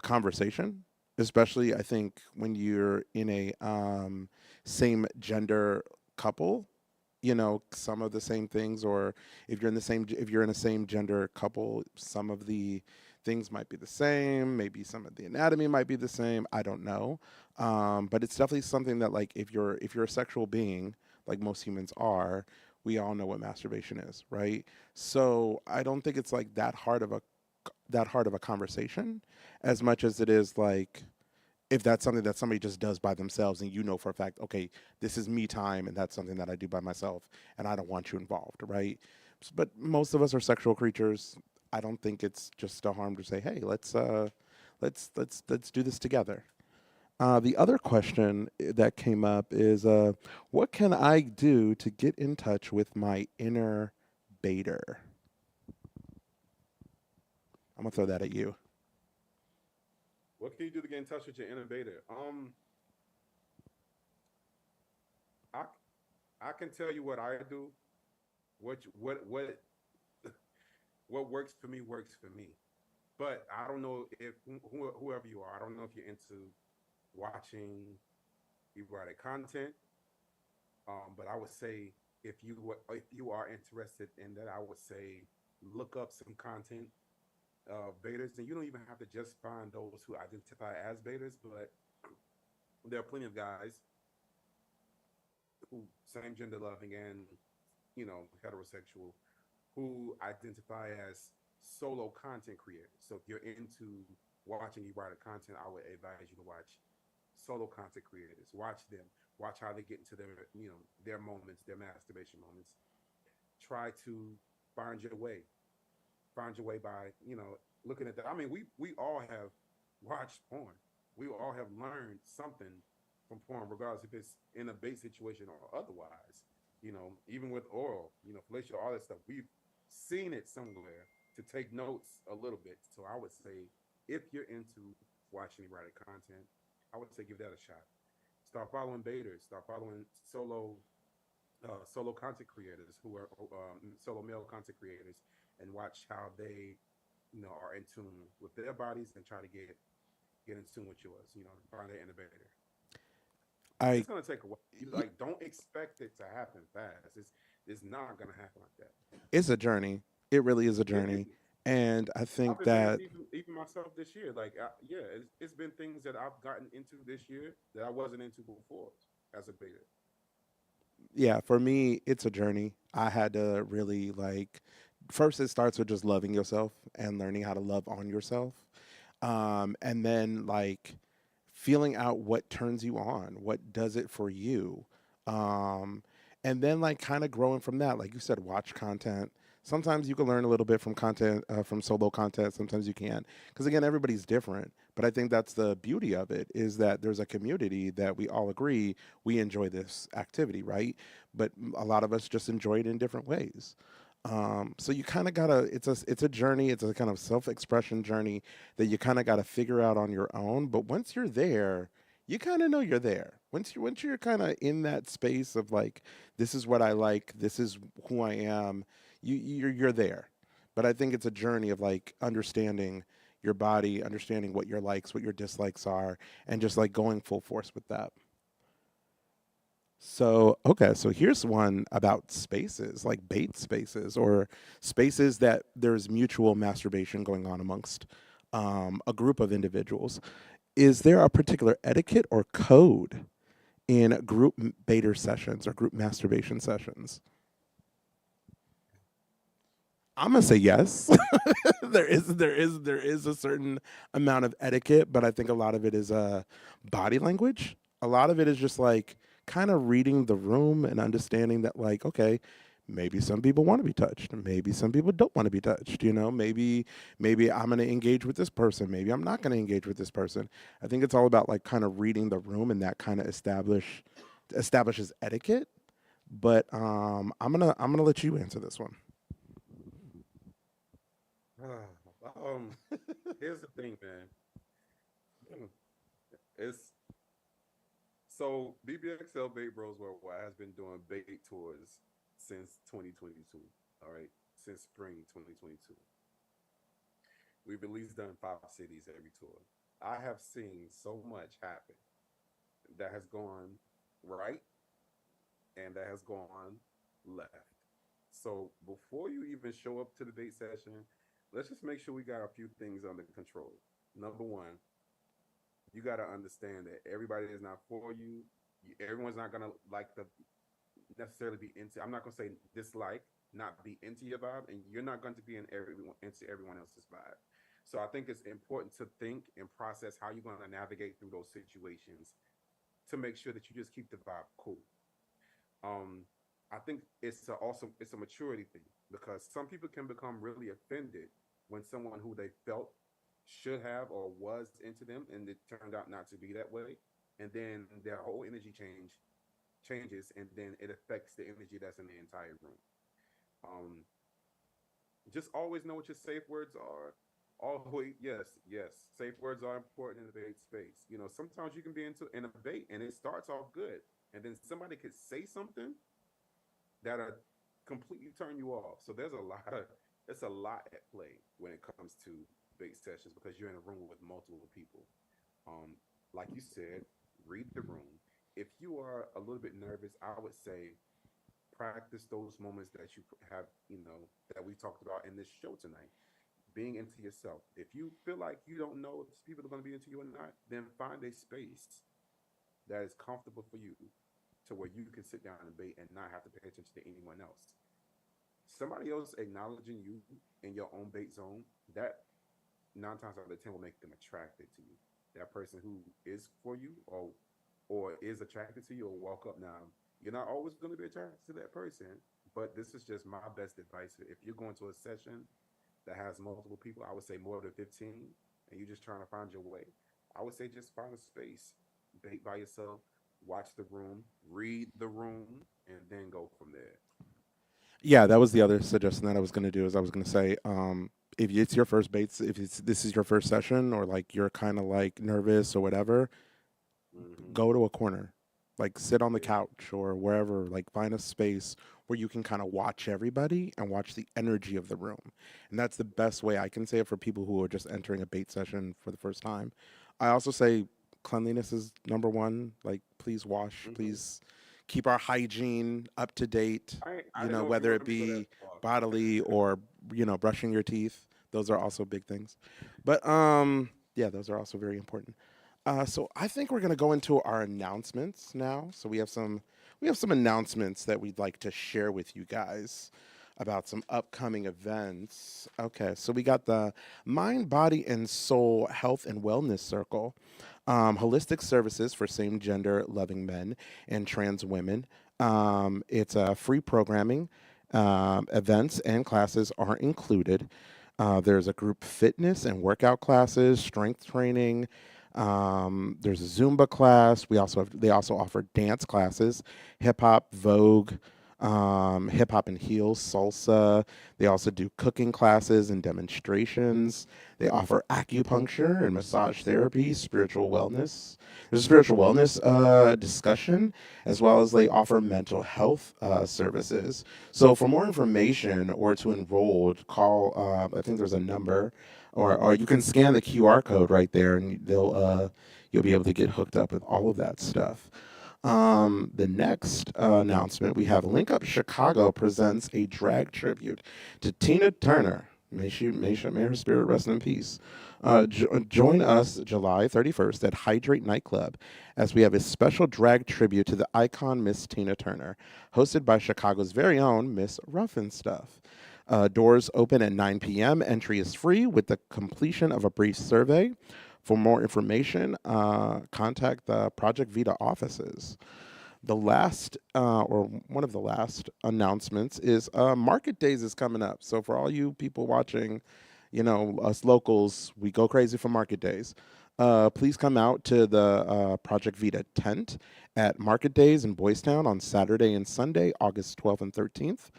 conversation. Especially, I think when you're in a same gender couple, some of the same things, or if you're in a same gender couple, some of the things might be the same. Maybe some of the anatomy might be the same. I don't know, but it's definitely something that like if you're a sexual being, like most humans are, we all know what masturbation is, right? So I don't think it's like that hard of a conversation, as much as it is like if that's something that somebody just does by themselves and you know for a fact, okay, this is me time and that's something that I do by myself and I don't want you involved, right? But most of us are sexual creatures. I don't think it's just a harm to say, hey, let's do this together. The other question that came up is, what can I do to get in touch with my inner baiter? I'm gonna throw that at you. What can you do to get in touch with your innovator? I I can tell you what I do. What what works for me. But I don't know if whoever you are, I don't know if you're into watching erotic content. But I would say if you are interested in that, I would say look up some content of betas, and you don't even have to just find those who identify as betas, but there are plenty of guys who same gender loving and heterosexual who identify as solo content creators. So if you're into watching erotic content, I would advise you to watch solo content creators. Watch them. Watch how they get into their moments, their masturbation moments. Try to find your way. Find your way by looking at that. I mean, we all have watched porn. We all have learned something from porn, regardless if it's in a base situation or otherwise. Even with oral, fellatio, all that stuff. We've seen it somewhere to take notes a little bit. So I would say if you're into watching erotic content, I would say give that a shot. Start following baiters. Start following solo content creators who are solo male content creators, and watch how they are in tune with their bodies and try to get in tune with yours. Find their innovator. I It's gonna take a while. You like don't expect it to happen fast. It's not gonna happen like that. It's a journey. It really is a It journey. is. And I I've think advanced that, even myself this year. Like yeah, it's been things that I've gotten into this year that I wasn't into before as a beta. yeah, for me, it's a journey. I had to really like, first, it starts with just loving yourself and learning how to love on yourself. And then, like, feeling out what turns you on, what does it for you. Um, and then, like, kind of growing from that. Like you said, watch content. Sometimes you can learn a little bit from content, from solo content. Sometimes you can't. Because, again, everybody's different. But I think that's the beauty of it is that there's a community that we all agree we enjoy this activity, right? But a lot of us just enjoy it in different ways. So you kind of gotta. It's a journey. It's a kind of self-expression journey that you kind of gotta figure out on your own. But once you're there, you kind of know you're there. Once you're kind of in that space of like, this is what I like. This is who I am. You're there. But I think it's a journey of like understanding your body, understanding what your likes, what your dislikes are, and just like going full force with that. So, okay, so here's one about spaces, like bait spaces or spaces that there's mutual masturbation going on amongst a group of individuals. Is there a particular etiquette or code in group baiter sessions or group masturbation sessions? I'm gonna say yes. There is a certain amount of etiquette, but I think a lot of it is body language. A lot of it is just like kind of reading the room and understanding that like, okay, maybe some people want to be touched, maybe some people don't want to be touched. Maybe I'm gonna engage with this person, maybe I'm not gonna engage with this person. I think it's all about like kind of reading the room, and that kind of establishes etiquette. But I'm gonna let you answer this one. Here's the thing, man. It's so BBXL Bait Bros Worldwide has been doing bait tours since 2022. All right, since spring 2022. We've at least done 5 cities every tour. I have seen so much happen that has gone right and that has gone left. So before you even show up to the date session, let's just make sure we got a few things under control. Number one, you got to understand that everybody is not for you. Everyone's not gonna like the necessarily be into. I'm not gonna say dislike, not be into your vibe, and you're not going to be into everyone else's vibe. So I think it's important to think and process how you're going to navigate through those situations to make sure that you just keep the vibe cool. Um, I think it's a maturity thing because some people can become really offended when someone who they felt should have or was into them and it turned out not to be that way, and then their whole energy changes, and then it affects the energy that's in the entire room. Um, just always know what your safe words are. Always, yes, safe words are important in the debate space. Sometimes you can be in a debate and it starts off good, and then somebody could say something that'll completely turn you off. So it's a lot at play when it comes to debate sessions because you're in a room with multiple people. Um, like you said, read the room. if you are a little bit nervous, I would say practice those moments that you have, that we talked about in this show tonight. Being into yourself. If you feel like you don't know if people are going to be into you or not, then find a space that is comfortable for you to where you can sit down and bait and not have to pay attention to anyone else. Somebody else acknowledging you in your own bait zone, that 9 times out of 10 will make them attracted to you. That person who is for you or is attracted to you or walk up now. You're not always going to be attracted to that person, but this is just my best advice. If you're going to a session that has multiple people, I would say more than 15, and you're just trying to find your way, I would say just find a space, bait by yourself, watch the room, read the room, and then go from there. Yeah, that was the other suggestion that I was going to do. Is I was going to say, if it's your first baits, if this is your first session, or like you're kind of like nervous or whatever, go to a corner, like sit on the couch or wherever, like find a space where you can kind of watch everybody and watch the energy of the room. And that's the best way I can say it for people who are just entering a bait session for the first time. I also say cleanliness is number one. Like, please wash, please keep our hygiene up to date, whether it be bodily or, brushing your teeth. Those are also big things. But yeah, those are also very important. So I think we're gonna go into our announcements now. So we have some announcements that we'd like to share with you guys about some upcoming events. Okay, so we got the Mind, Body, and Soul Health and Wellness Circle, holistic services for same gender loving men and trans women. It's a free programming. Events and classes are included. There's a group fitness and workout classes, strength training. There's a Zumba class. They also offer dance classes, hip hop, Vogue, hip hop and heels, salsa. They also do cooking classes and demonstrations. They offer acupuncture and massage therapy, spiritual wellness. There's a spiritual wellness discussion, as well as they offer mental health services. So for more information or to enroll, call, I think there's a number, or you can scan the QR code right there, and you'll be able to get hooked up with all of that stuff. The next announcement, we have Link Up Chicago presents a drag tribute to Tina Turner. May her spirit rest in peace. Join us July 31st at Hydrate Nightclub as we have a special drag tribute to the icon Miss Tina Turner, hosted by Chicago's very own Miss Ruffin Stuff. Doors open at 9 p.m. Entry is free with the completion of a brief survey. For more information, contact the Project Vita offices. The last, or one of the last announcements is Market Days is coming up. So for all you people watching, us locals, we go crazy for Market Days. Please come out to the Project Vita tent at Market Days in Boys Town on Saturday and Sunday, August 12th and 13th.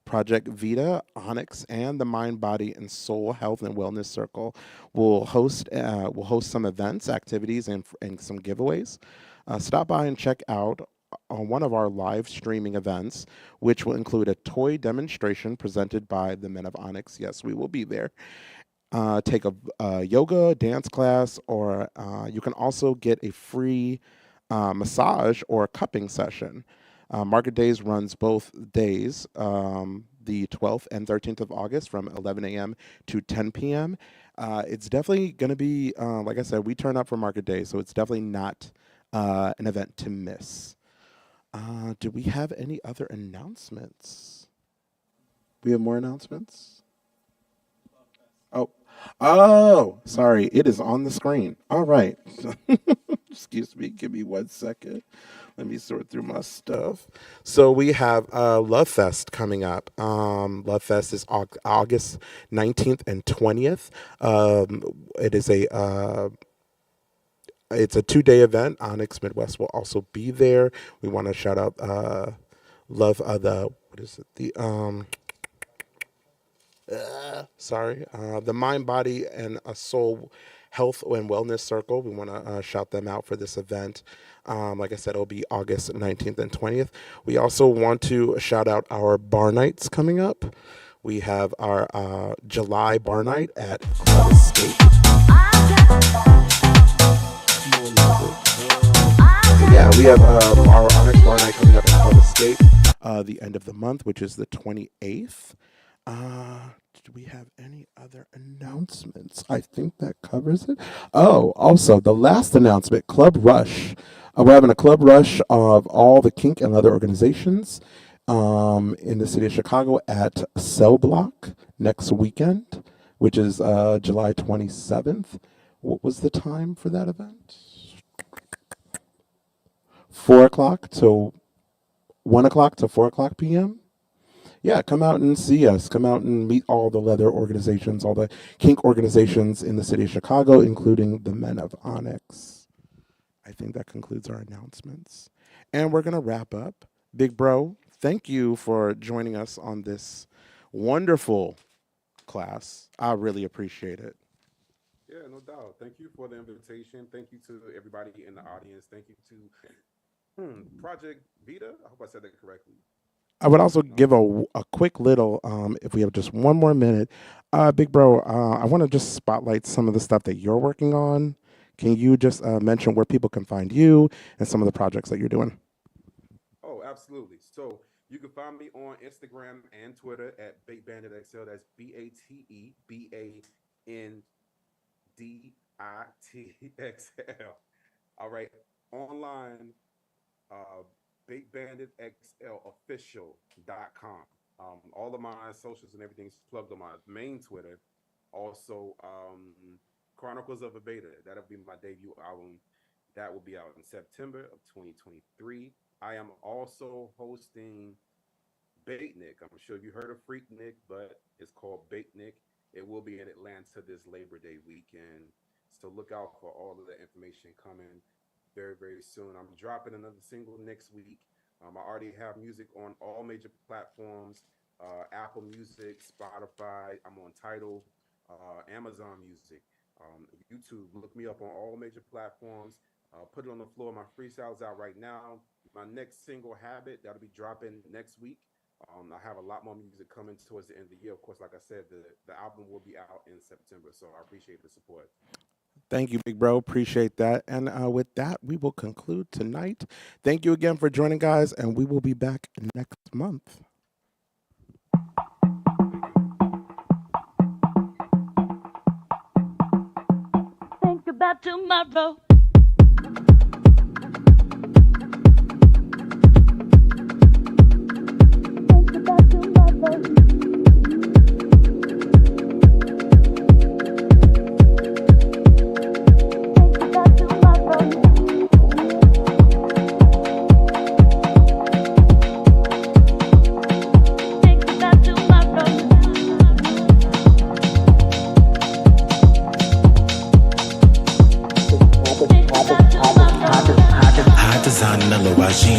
Project Vita, Onyx, and the Mind, Body, and Soul Health and Wellness Circle will host some events, activities, and some giveaways. Stop by and check out one of our live streaming events, which will include a toy demonstration presented by the Men of Onyx. Yes, we will be there. Take a yoga, dance class, or you can also get a free massage or cupping session. Market Days runs both days, the 12th and 13th of August from 11 a.m. to 10 p.m. It's definitely going to be, like I said, we turn up for Market Days, so it's definitely not an event to miss. Do we have any other announcements? We have more announcements? Oh, sorry. It is on the screen. All right. Excuse me. Give me 1 second. Let me sort through my stuff. So we have Love Fest coming up. Love Fest is August 19th and 20th. It is it's a 2-day event. Onyx Midwest will also be there. We want to shout out the Mind, Body, and Soul Health and Wellness Circle. We want to shout them out for this event. Like I said, it'll be August 19th and 20th. We also want to shout out our bar nights coming up. We have our July bar night at Club Escape. yeah, we have our Onyx Bar Night coming up at Hell Escape the end of the month, which is the 28th. Do we have any other announcements? I think that covers it. Oh, also, the last announcement, Club Rush. We're having a Club Rush of all the Kink and other organizations in the city of Chicago at Cell Block next weekend, which is July 27th. What was the time for that event? 4 o'clock to 1 o'clock to 4 o'clock p.m. Yeah, come out and see us. Come out and meet all the leather organizations, all the kink organizations in the city of Chicago, including the Men of Onyx. I think that concludes our announcements. And we're going to wrap up. Big Bro, thank you for joining us on this wonderful class. I really appreciate it. Yeah, no doubt. Thank you for the invitation. Thank you to everybody in the audience. Thank you to Project Vita. I hope I said that correctly. I would also give a quick little, if we have just one more minute. Big Bro, I want to just spotlight some of the stuff that you're working on. Can you just mention where people can find you and some of the projects that you're doing? Oh, absolutely. So you can find me on Instagram and Twitter at BateBanditXL. That's BateBanditXL. All right. Online, BateBanditXLofficial.com. All of my socials and everything's plugged on my main Twitter. Also, Chronicles of a Beta. That'll be my debut album. That will be out in September of 2023. I am also hosting Bate Nick. I'm sure you heard of Freak Nick, but it's called Bate Nick. It will be in Atlanta this Labor Day weekend. So look out for all of the information coming very, very soon. I'm dropping another single next week. I already have music on all major platforms, Apple Music, Spotify. I'm on Tidal, Amazon Music, YouTube. Look me up on all major platforms. Put it on the floor. My freestyle's out right now. My next single, Habit, that'll be dropping next week. I have a lot more music coming towards the end of the year. Of course, like I said, the album will be out in September. So I appreciate the support. Thank you, Big Bro. Appreciate that. And with that, we will conclude tonight. Thank you again for joining, guys, and we will be back next month. Think about tomorrow. Think about tomorrow.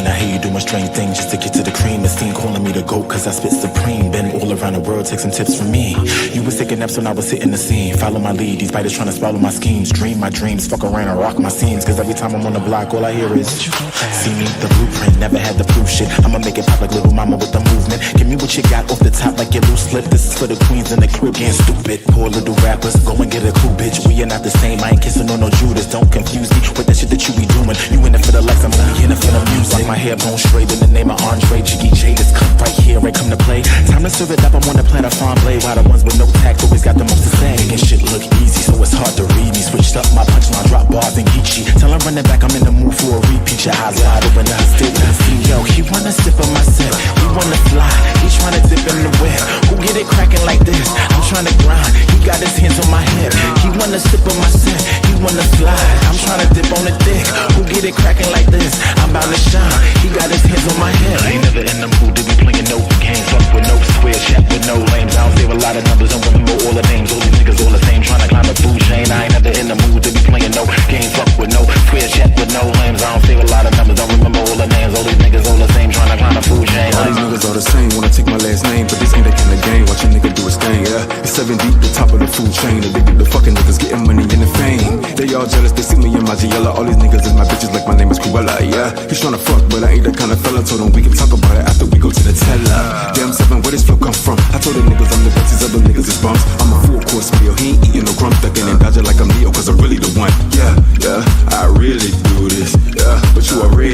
I hear you doing strange things just to get to the cream. The scene calling me the GOAT cause I spit supreme. Been all around the world, take some tips from me. You was taking naps when I was hitting the scene. Follow my lead, these biters trying to swallow my schemes. Dream my dreams, fuck around and rock my scenes. Cause every time I'm on the block, all I hear is see me, the blueprint, never had to prove shit. I'ma make it pop like little mama with the movement. Give me what you got off the top like your loose slip. This is for the queens and the crib getting stupid. Poor little rappers, go and get a clue, bitch. We are not the same, I ain't kissing on no Judas. Don't confuse me with that shit that you be doing. You in it for the likes, I'm in it for the music. My hair bone straight in the name of Andre Jiggy J. This cut right here, I come to play. Time to serve it up, I'm on the planet farm blade. While the ones with no tact always got the most to say. Making shit look easy, so it's hard to read me. Switched up my punchline, drop bars and Geechee. Tell him running back, I'm in the mood for a repeat. Your eyes wide open, I still can see. Yo, he wanna sip of my sip, he wanna fly. He tryna dip in the web. Who get it cracking like this? I'm tryna grind. He got his hands on my hip. He wanna sip of my sip, he wanna slide. I'm tryna dip on the dick. Who get it cracking like this? I'm bound to shine. He got his hands on my hip. I ain't never in the mood to be playing no games. Fuck with no square, chat with no lames. I don't save a lot of numbers, don't remember all the names. All these niggas all the same, tryna climb the food chain. I ain't never in the mood to be playing no games. Fuck with no square, chat with no lames. I don't save a lot of numbers, don't remember all the names. All these niggas all the same, tryna climb the food chain. All these niggas all the same, wanna take my last name, but this ain't that kind of game. Watch a nigga do his thing, yeah. It's 7 deep, the top of the food chain. Addicted to fucking niggas, getting money and the fame. They all jealous, they see me in my Giella. All these niggas is my bitches like my name is Cruella, yeah. He's tryna fuck, but I ain't that kind of fella. Told him we can talk about it after we go to the teller. Damn 7, where this flow come from? I told the niggas I'm the best, these other niggas is bums. I'm a full course meal, he ain't eating no grump. Ducking and dodging like I'm Neo, cause I'm really the one. Yeah, yeah, I really do this, yeah. But you already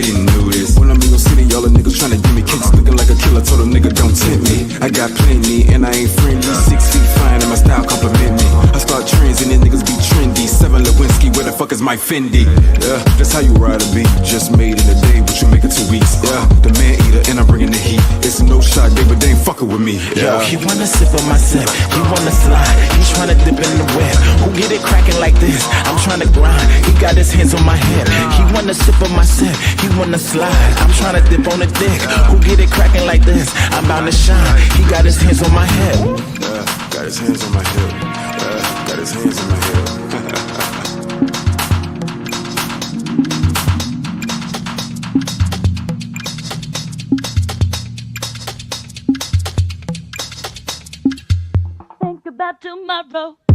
got plenty, and I ain't friendly. 6 feet fine, and my style compliment me. I start trends, and then niggas be trendy. 7 Lewinsky, where the fuck is my Fendi? Yeah, that's how you ride a beat. Just made in a day, but you make it 2 weeks. Yeah, the man eater, and I'm bringing the heat. It's no shot, day, but they ain't fucking with me. Yo, Yeah. he wanna sip on my sip, he wanna slide, he tryna dip in the whip. Who get it cracking like this? I'm tryna grind, he got his hands on my hip. He wanna sip on my sip, he wanna slide, I'm tryna dip on the dick. Who get it cracking like this? I'm bound to shine, he got his hands on my hip. Got his hands on my hip. Got his hands on my hip. Think about tomorrow.